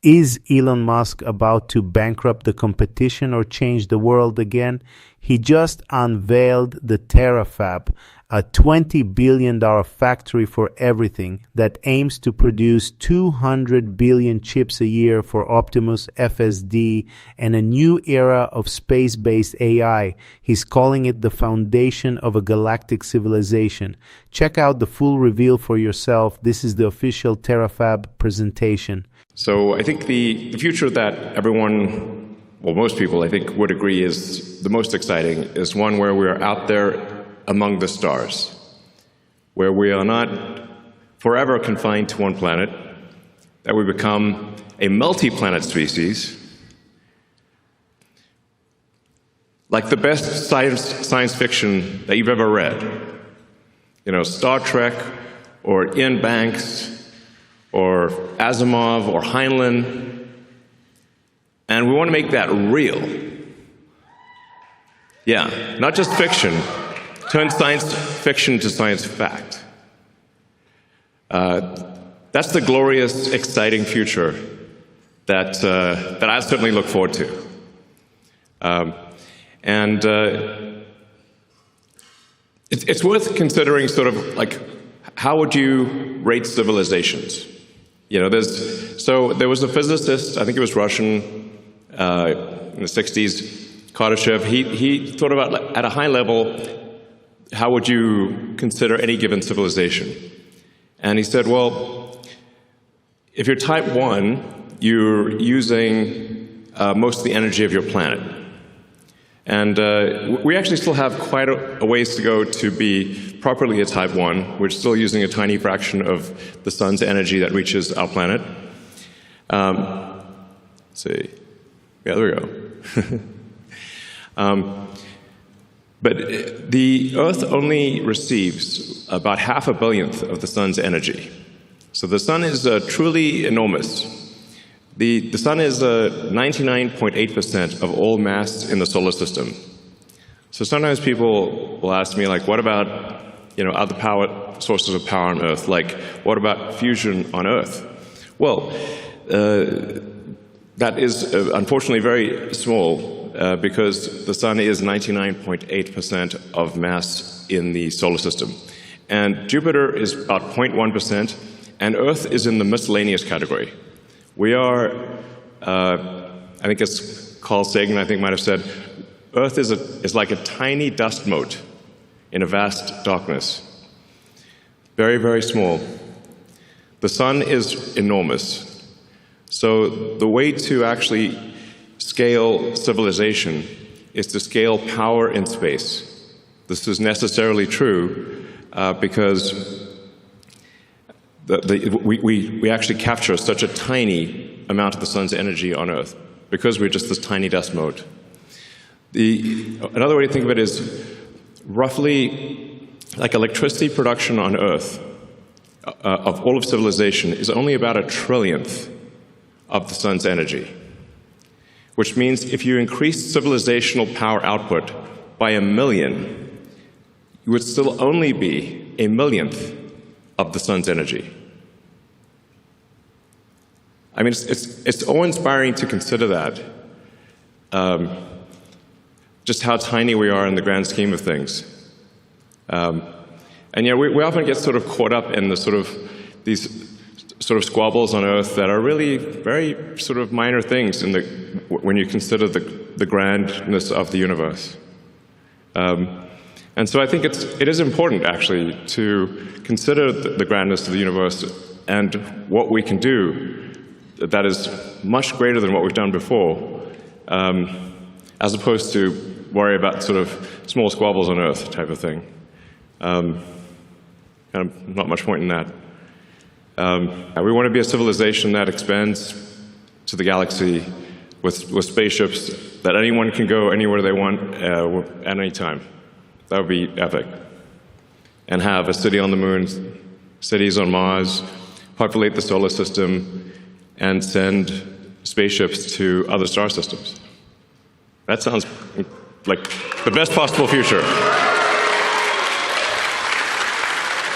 Is Elon Musk about to bankrupt the competition or change the world again? He just unveiled the Terafab, a $20 billion factory for everything that aims to produce 200 billion chips a year for Optimus FSD and a new era of space-based AI. He's calling it the foundation of a galactic civilization. Check out the full reveal for yourself. This is the official Terafab presentation. So I think the future that everyone, well, most people, I think, would agree is the most exciting is one where we are out there among the stars, where we are not forever confined to one planet, that we become a multi-planet species, like the best science fiction that you've ever read. You know, Star Trek, or Ian Banks, or Asimov, or Heinlein, and we want to make that real. Yeah, not just fiction. Turn science fiction to science fact. That's the glorious, exciting future that I certainly look forward to. It's worth considering sort of like, how would you rate civilizations? You know, there was a physicist, I think he was Russian, in the 60s, Kardashev. He thought about, at a high level, how would you consider any given civilization? And he said, well, if you're type 1, you're using most of the energy of your planet. And we actually still have quite a ways to go to be properly a type 1. We're still using a tiny fraction of the sun's energy that reaches our planet. Let's see. Yeah, there we go. But the Earth only receives about 1/2 billionth of the sun's energy. So the sun is truly enormous. The sun is 99.8% of all mass in the solar system. So sometimes people will ask me, like, what about, you know, other power sources of power on Earth? Like, what about fusion on Earth? Well, that is unfortunately very small because the sun is 99.8% of mass in the solar system. And Jupiter is about 0.1%, and Earth is in the miscellaneous category. We are, I think it's Carl Sagan, I think, might have said, Earth is like a tiny dust mote in a vast darkness. Very, very small. The sun is enormous. So the way to actually scale civilization is to scale power in space. This is necessarily true because we actually capture such a tiny amount of the sun's energy on Earth because we're just this tiny dust mote. Another way to think of it is roughly like electricity production on Earth of all of civilization is only about 1/trillionth of the sun's energy, which means if you increase civilizational power output by 1,000,000, you would still only be 1/1,000,000th of the sun's energy. I mean, it's awe-inspiring to consider that, just how tiny we are in the grand scheme of things. And yeah, we often get sort of caught up in these sort of squabbles on Earth that are really very sort of minor things when you consider the grandness of the universe. And so I think it is important, actually, to consider the grandness of the universe and what we can do that is much greater than what we've done before, as opposed to worry about sort of small squabbles on Earth type of thing. Kind of not much point in that. We want to be a civilization that expands to the galaxy with spaceships that anyone can go anywhere they want at any time. That would be epic. And have a city on the moon, cities on Mars, populate the solar system, and send spaceships to other star systems. That sounds like the best possible future.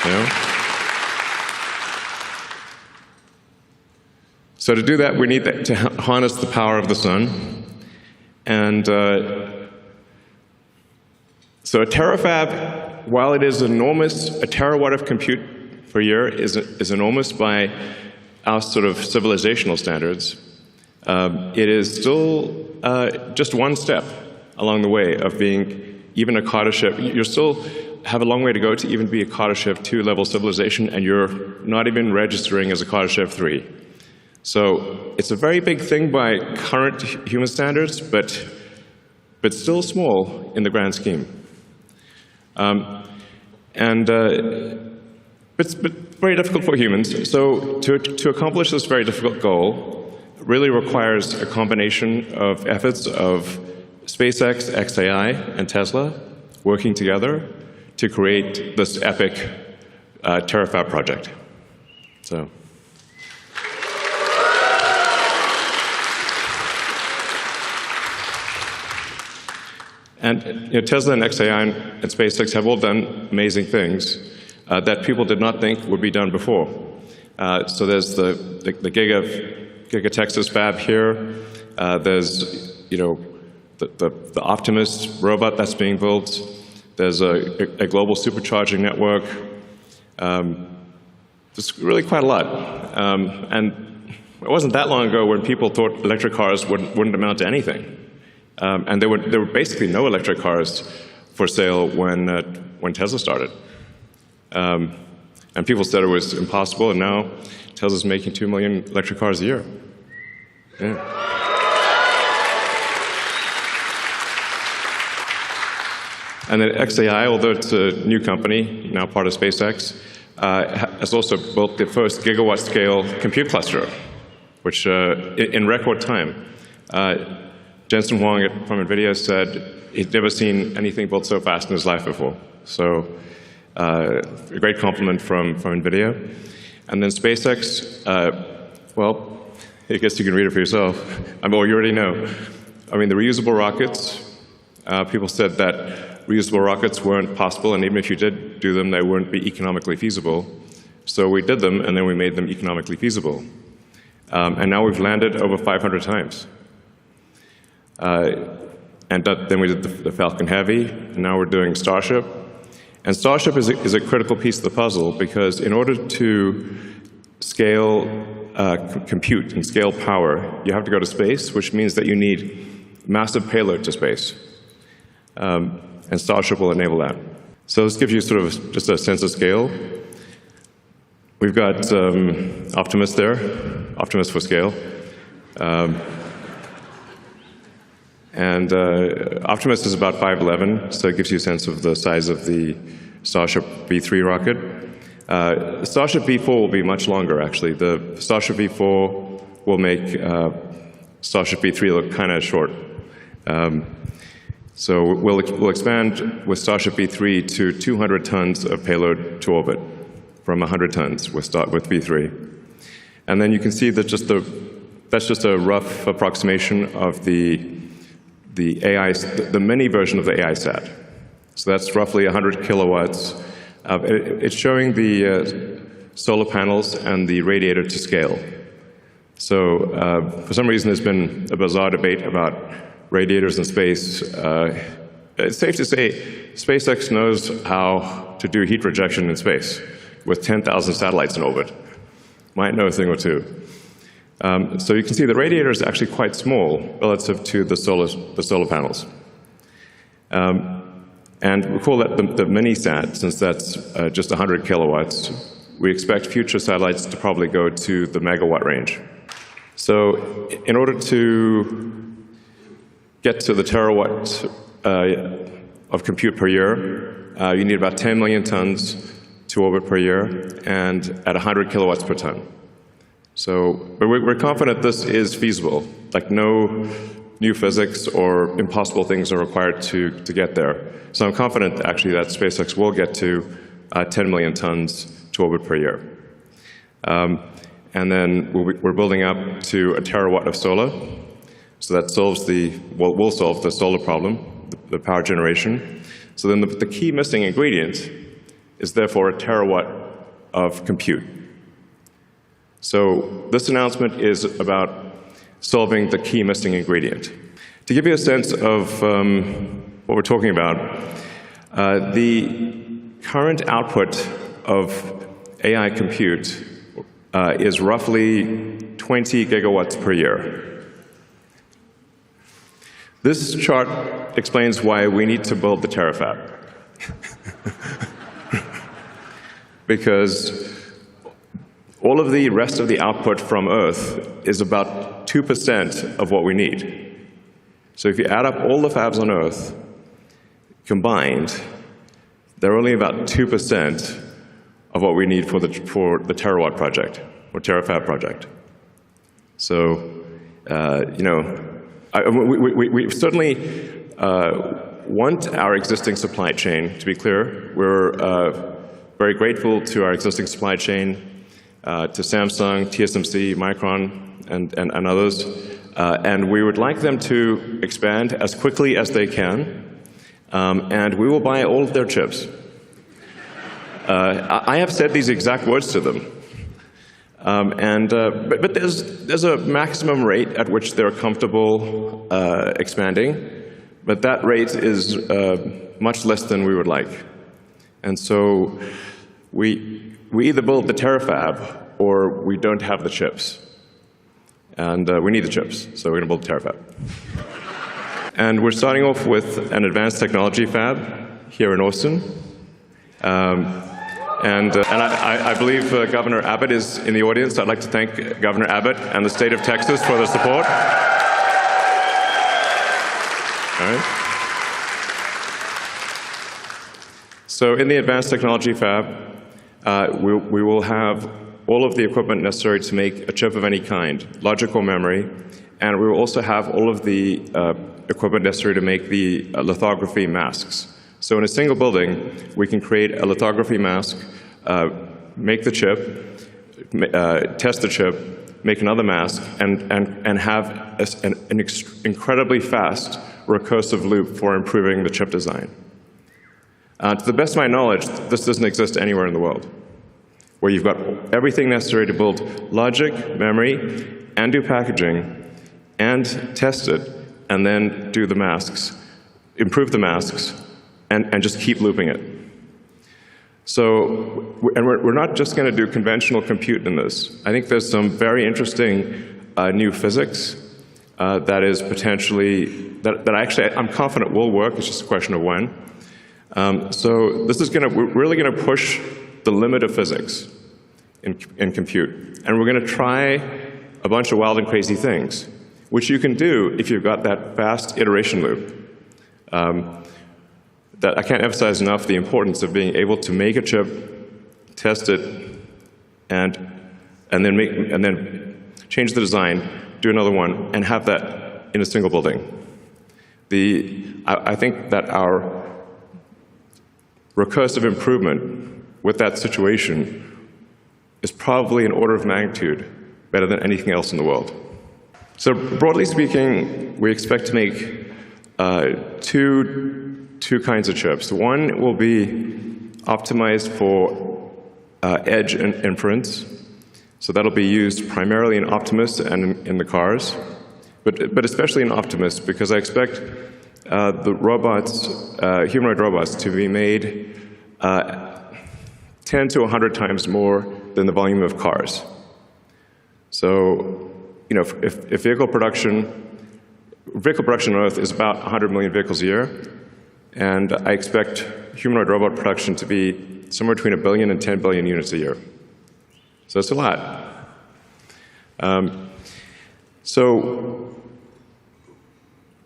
You know? So to do that, we need to harness the power of the sun. And so a terafab, while it is enormous, a terawatt of compute per year is enormous by our sort of civilizational standards. It is still just one step along the way of being even a Carter ship. You still have a long way to go to even be a Carter ship 2 level civilization, and you're not even registering as a Carter ship 3. So it's a very big thing by current human standards, but still small in the grand scheme. But very difficult for humans. So to accomplish this very difficult goal really requires a combination of efforts of SpaceX, XAI, and Tesla working together to create this epic Terafab project. So. And Tesla and XAI and SpaceX have all done amazing things that people did not think would be done before. So there's the Giga Texas fab here. There's the Optimus robot that's being built. There's a global supercharging network. There's really quite a lot. And it wasn't that long ago when people thought electric cars wouldn't amount to anything. And there were basically no electric cars for sale when Tesla started. And people said it was impossible, and now Tesla's making 2 million electric cars a year. Yeah. And then XAI, although it's a new company, now part of SpaceX, has also built the first gigawatt scale compute cluster, which in record time. Jensen Huang from NVIDIA said he'd never seen anything built so fast in his life before. So a great compliment from NVIDIA. And then SpaceX, well, I guess you can read it for yourself. Well, you already know. I mean, the reusable rockets, people said that reusable rockets weren't possible, and even if you did do them, they wouldn't be economically feasible. So we did them, and then we made them economically feasible. And now we've landed over 500 times. And then we did the Falcon Heavy, and now we're doing Starship. And Starship is a critical piece of the puzzle, because in order to scale compute and scale power, you have to go to space, which means that you need massive payload to space. And Starship will enable that. So this gives you sort of just a sense of scale. We've got Optimus there, Optimus for scale. And Optimus is about 5'11", so it gives you a sense of the size of the Starship V3 rocket. Starship V4 will be much longer, actually. The Starship V4 will make Starship V3 look kind of short. So we'll expand with Starship V3 to 200 tons of payload to orbit, from 100 tons with V3. And then you can see that that's just a rough approximation of the mini version of the AI sat. So that's roughly 100 kilowatts. It's showing the solar panels and the radiator to scale. So for some reason, there's been a bizarre debate about radiators in space. It's safe to say SpaceX knows how to do heat rejection in space with 10,000 satellites in orbit. Might know a thing or two. So you can see the radiator is actually quite small relative to the solar panels. And we call that the mini-sat, since that's just 100 kilowatts. We expect future satellites to probably go to the megawatt range. So in order to get to the terawatt of compute per year, you need about 10 million tons to orbit per year, and at 100 kilowatts per ton. So we're confident this is feasible. Like, no new physics or impossible things are required to get there. So I'm confident, actually, that SpaceX will get to 10 million tons to orbit per year. And then we're building up to a terawatt of solar. So that solves will solve the solar problem, the power generation. So then the key missing ingredient is therefore a terawatt of compute. So this announcement is about solving the key missing ingredient. To give you a sense of what we're talking about, the current output of AI compute is roughly 20 gigawatts per year. This chart explains why we need to build the Terafab. Because all of the rest of the output from Earth is about 2% of what we need. So if you add up all the fabs on Earth combined, they're only about 2% of what we need for the Terawatt project, or Terafab project. So, we certainly want our existing supply chain to be clear. We're very grateful to our existing supply chain, to Samsung, TSMC, Micron, and others. And we would like them to expand as quickly as they can, and we will buy all of their chips. I have said these exact words to them. But there's a maximum rate at which they're comfortable expanding, but that rate is much less than we would like. And so we either build the Terafab or we don't have the chips. And we need the chips, so we're going to build the Terafab. And we're starting off with an advanced technology fab here in Austin. I believe Governor Abbott is in the audience. I'd like to thank Governor Abbott and the state of Texas for their support. All right. So in the advanced technology fab, we will have all of the equipment necessary to make a chip of any kind, logic or memory, and we will also have all of the equipment necessary to make the lithography masks. So in a single building, we can create a lithography mask, make the chip, test the chip, make another mask, and have an incredibly fast recursive loop for improving the chip design. To the best of my knowledge, this doesn't exist anywhere in the world, where you've got everything necessary to build logic, memory, and do packaging, and test it, and then do the masks, improve the masks, and just keep looping it. So, and we're not just going to do conventional compute in this. I think there's some very interesting new physics that is potentially, that I'm confident will work. It's just a question of when. So this is we're really going to push the limit of physics in compute. And we're going to try a bunch of wild and crazy things, which you can do if you've got that fast iteration loop. That I can't emphasize enough the importance of being able to make a chip, test it, and then change the design, do another one, and have that in a single building. I think that our recursive improvement with that situation is probably an order of magnitude better than anything else in the world. So broadly speaking, we expect to make two kinds of chips. One will be optimized for edge and inference. So that'll be used primarily in Optimus and in the cars, but especially in Optimus, because I expect the robots, humanoid robots, to be made 10 to 100 times more than the volume of cars. So, if vehicle production on Earth is about 100 million vehicles a year, and I expect humanoid robot production to be somewhere between 1 billion and 10 billion units a year. So it's a lot.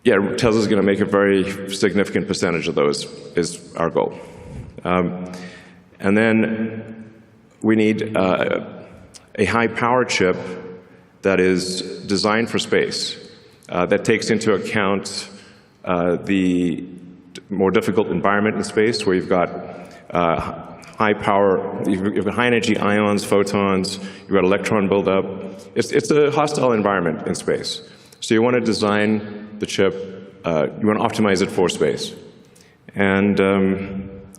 Tesla's going to make a very significant percentage of those, is our goal. And then we need a high-power chip that is designed for space, that takes into account the more difficult environment in space, where you've got high power, you've got high energy ions, photons, you've got electron buildup. It's a hostile environment in space. So you want to design the chip, you want to optimize it for space. And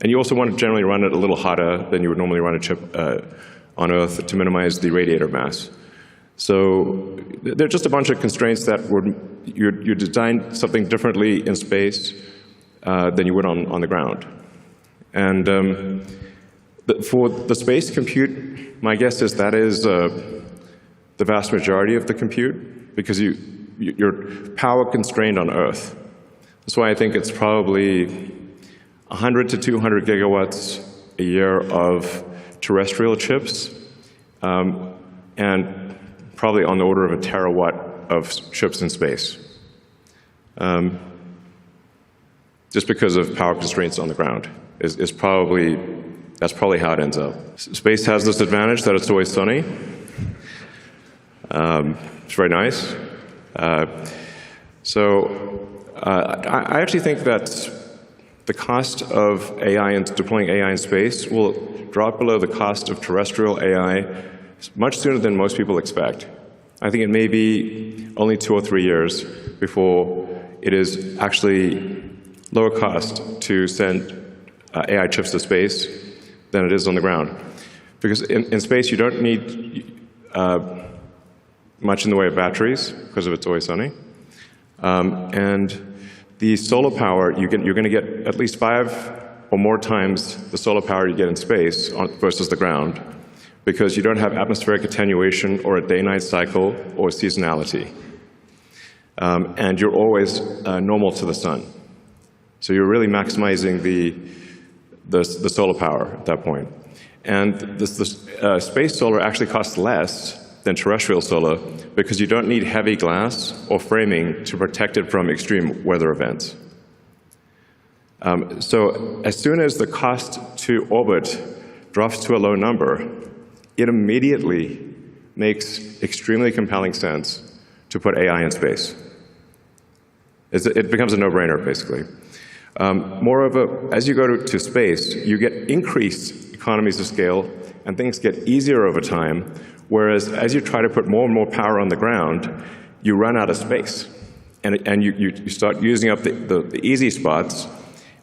you also want to generally run it a little hotter than you would normally run a chip on Earth to minimize the radiator mass. So there are just a bunch of constraints that you design something differently in space than you would on the ground. And for the space compute, my guess is that is the vast majority of the compute, because you're power constrained on Earth. That's why I think it's probably 100 to 200 gigawatts a year of terrestrial chips, and probably on the order of a terawatt of chips in space. Just because of power constraints on the ground that's probably how it ends up. Space has this advantage that it's always sunny. It's very nice. I actually think that the cost of AI and deploying AI in space will drop below the cost of terrestrial AI much sooner than most people expect. I think it may be only 2 or 3 years before it is actually lower cost to send AI chips to space than it is on the ground. Because in space, you don't need much in the way of batteries, because of it's always sunny. And the solar power, you're going to get at least 5 or more times the solar power you get in space versus the ground, because you don't have atmospheric attenuation or a day-night cycle or seasonality. And you're always normal to the sun. So you're really maximizing the solar power at that point. And the space solar actually costs less than terrestrial solar because you don't need heavy glass or framing to protect it from extreme weather events. So as soon as the cost to orbit drops to a low number, it immediately makes extremely compelling sense to put AI in space. It becomes a no-brainer, basically. Moreover, as you go to space, you get increased economies of scale, and things get easier over time, whereas as you try to put more and more power on the ground, you run out of space. And you start using up the easy spots,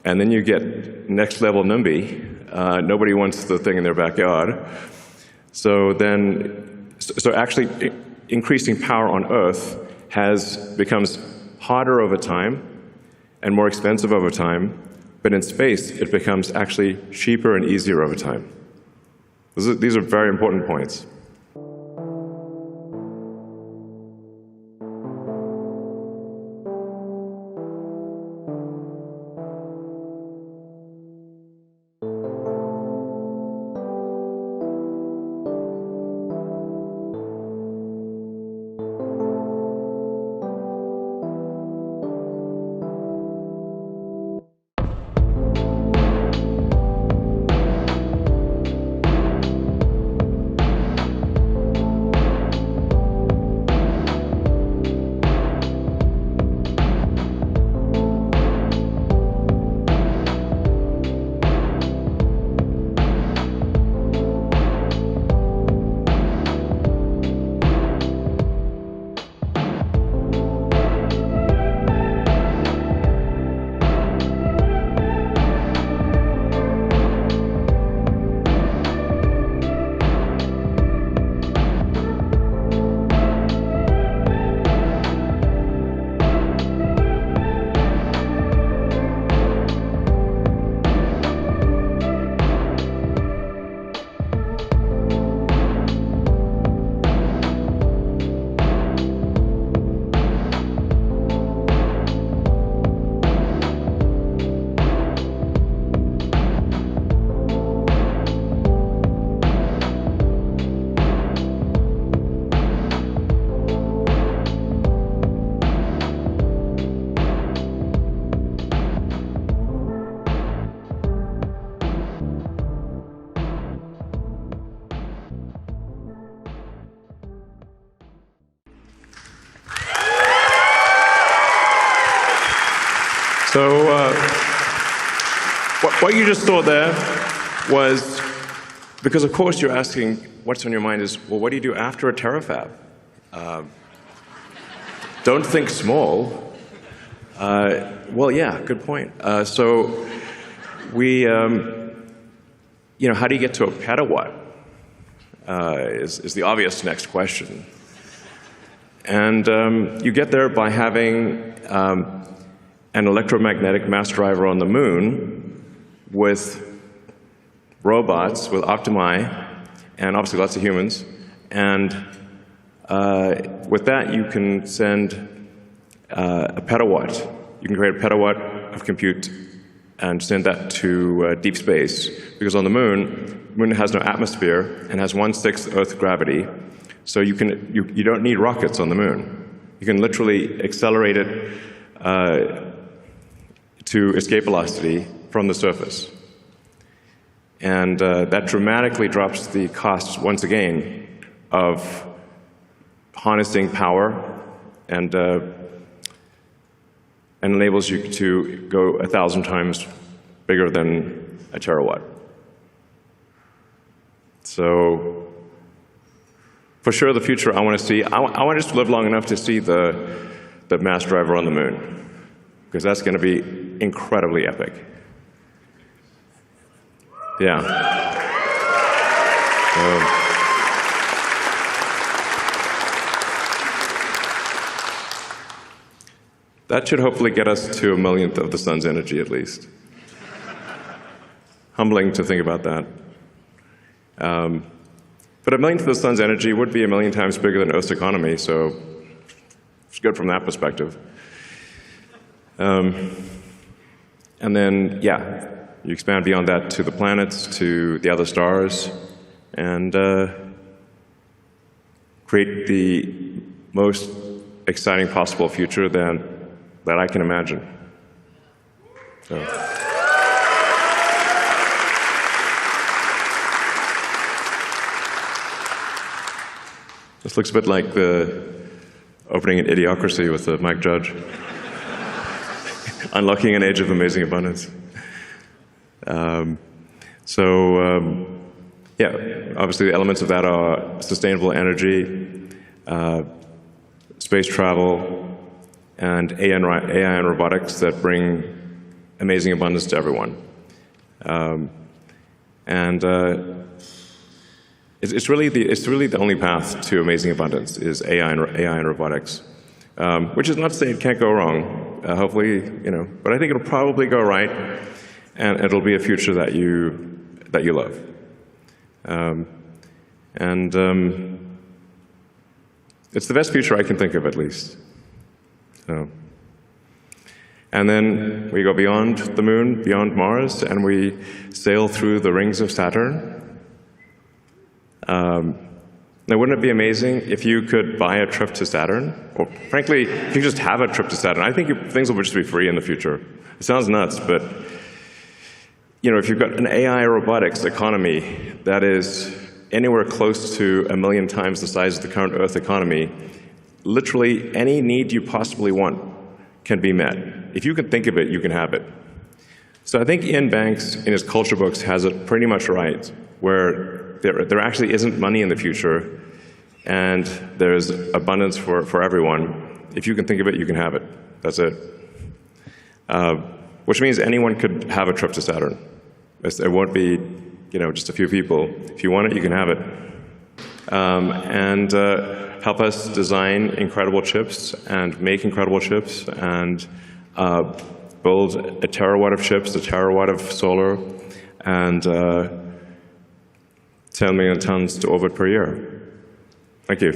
and then you get next-level NIMBY. Nobody wants the thing in their backyard. So actually increasing power on Earth becomes harder over time and more expensive over time, but in space it becomes actually cheaper and easier over time. These are very important points. So what you just saw there was, because of course you're asking, what's on your mind is, well, what do you do after a terafab? Don't think small. Well, yeah, good point. So we, how do you get to a pedawatt? is the obvious next question. And you get there by having an electromagnetic mass driver on the moon with robots, with optimi, and obviously lots of humans. And with that, you can send a petawatt. You can create a petawatt of compute and send that to deep space. Because on the moon has no atmosphere and has 1/6 Earth gravity. So you don't need rockets on the moon. You can literally accelerate it to escape velocity from the surface. And that dramatically drops the costs, once again, of harnessing power and enables you to go 1,000 times bigger than a terawatt. So for sure, the future I want to see, I want to just live long enough to see the mass driver on the moon, because that's going to be incredibly epic. Yeah. That should hopefully get us to 1/millionth of the sun's energy, at least. Humbling to think about that. But 1/millionth of the sun's energy would be 1,000,000 times bigger than Earth's economy, so it's good from that perspective. And then, yeah, you expand beyond that to the planets, to the other stars, and create the most exciting possible future that I can imagine. So. This looks a bit like the opening in Idiocracy with Mike Judge. Unlocking an age of amazing abundance. Yeah, obviously the elements of that are sustainable energy, space travel, and AI and robotics that bring amazing abundance to everyone. It's really the only path to amazing abundance is AI and robotics, which is not to say it can't go wrong. Hopefully, but I think it'll probably go right, and it'll be a future that you love. It's the best future I can think of, at least. And then we go beyond the moon, beyond Mars, and we sail through the rings of Saturn. Now, wouldn't it be amazing if you could buy a trip to Saturn? Or frankly, if you just have a trip to Saturn. I think things will just be free in the future. It sounds nuts, but if you've got an AI robotics economy that is anywhere close to 1,000,000 times the size of the current Earth economy, literally any need you possibly want can be met. If you can think of it, you can have it. So I think Ian Banks, in his culture books, has it pretty much right, where there actually isn't money in the future, and there's abundance for everyone. If you can think of it, you can have it. That's it. Which means anyone could have a trip to Saturn. It won't be, just a few people. If you want it, you can have it. And help us design incredible chips and make incredible chips and build a terawatt of chips, a terawatt of solar, and 10 million tons to orbit per year. Thank you.